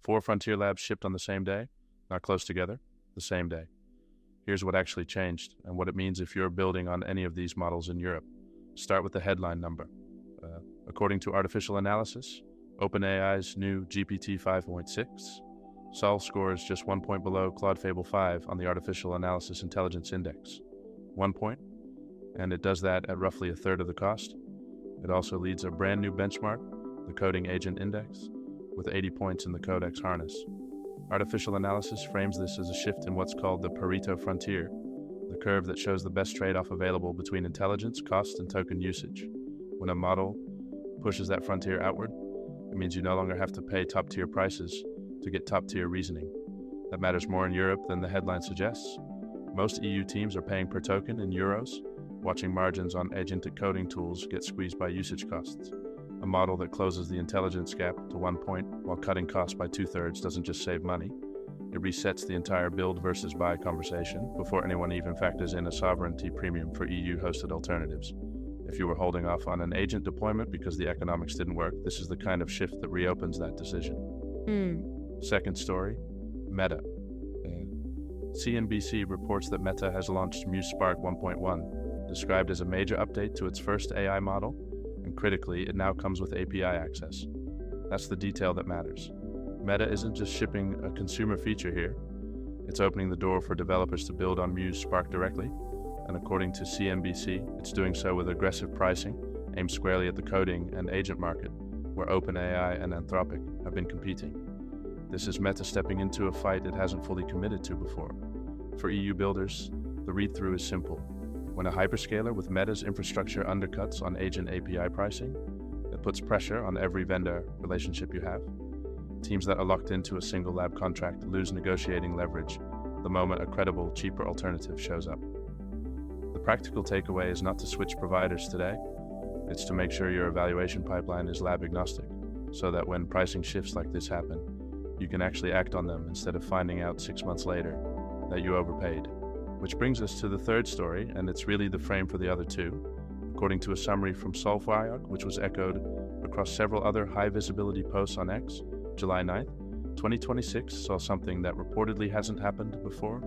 4 frontier labs shipped on the same day, not close together, the same day. Here's what actually changed and what it means if you're building on any of these models in Europe. Start with the headline number. According to artificial analysis, OpenAI's new GPT-5.6 Sol scores just 1 point below Claude Fable 5 on the Artificial Analysis Intelligence Index. 1 point, and it does that at roughly a third of the cost. It also leads a brand new benchmark, the Coding Agent Index, with 80 points in the Codex harness. Artificial analysis frames this as a shift in what's called the Pareto frontier, the curve that shows the best trade-off available between intelligence, cost, and token usage. When a model pushes that frontier outward, it means you no longer have to pay top-tier prices to get top-tier reasoning. That matters more in Europe than the headline suggests. Most EU teams are paying per token in euros, watching margins on agentic coding tools get squeezed by usage costs. A model that closes the intelligence gap to 1 point while cutting costs by 2/3 doesn't just save money, it resets the entire build versus buy conversation before anyone even factors in a sovereignty premium for EU-hosted alternatives. If you were holding off on an agent deployment because the economics didn't work, this is the kind of shift that reopens that decision. Second story, Meta. CNBC reports that Meta has launched Muse Spark 1.1, described as a major update to its first AI model, and critically, it now comes with API access. That's the detail that matters. Meta isn't just shipping a consumer feature here, it's opening the door for developers to build on Muse Spark directly, and according to CNBC, it's doing so with aggressive pricing, aimed squarely at the coding and agent market, where OpenAI and Anthropic have been competing. This is Meta stepping into a fight it hasn't fully committed to before. For EU builders, the read-through is simple. When a hyperscaler with Meta's infrastructure undercuts on agent API pricing, it puts pressure on every vendor relationship you have. Teams that are locked into a single lab contract lose negotiating leverage the moment a credible, cheaper alternative shows up. The practical takeaway is not to switch providers today, it's to make sure your evaluation pipeline is lab agnostic, so that when pricing shifts like this happen, you can actually act on them instead of finding out 6 months later that you overpaid. Which brings us to the third story, and it's really the frame for the other two. According to a summary from Sol, which was echoed across several other high-visibility posts on X, July 9th, 2026 saw something that reportedly hasn't happened before.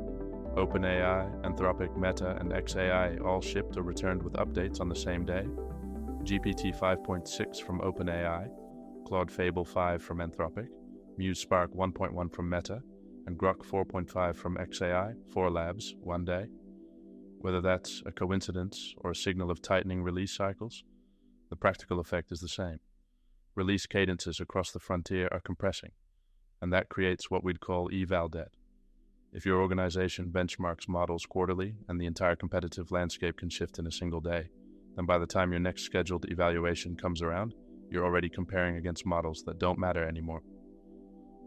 OpenAI, Anthropic, Meta, and xAI all shipped or returned with updates on the same day. GPT 5.6 from OpenAI, Claude Fable 5 from Anthropic, Muse Spark 1.1 from Meta, and Grok 4.5 from xAI, 4 labs, one day. Whether that's a coincidence or a signal of tightening release cycles, the practical effect is the same. Release cadences across the frontier are compressing, and that creates what we'd call eval debt. If your organization benchmarks models quarterly and the entire competitive landscape can shift in a single day, then by the time your next scheduled evaluation comes around, you're already comparing against models that don't matter anymore.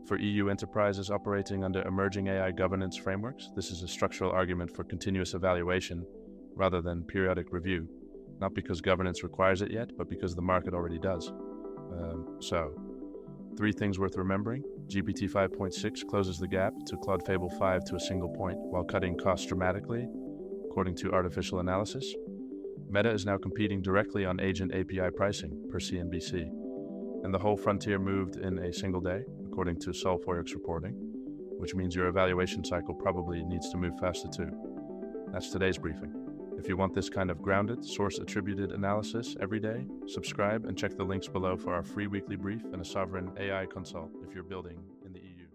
For EU enterprises operating under emerging AI governance frameworks, this is a structural argument for continuous evaluation rather than periodic review, not because governance requires it yet, but because the market already does. So, 3 things worth remembering. GPT 5.6 closes the gap to Claude Fable 5 to a single point while cutting costs dramatically, according to artificial analysis. Meta is now competing directly on agent API pricing, per CNBC, and the whole frontier moved in a single day, according to Sol reporting, which means your evaluation cycle probably needs to move faster too. That's today's briefing. If you want this kind of grounded, source-attributed analysis every day, subscribe and check the links below for our free weekly brief and a sovereign AI consult if you're building in the EU.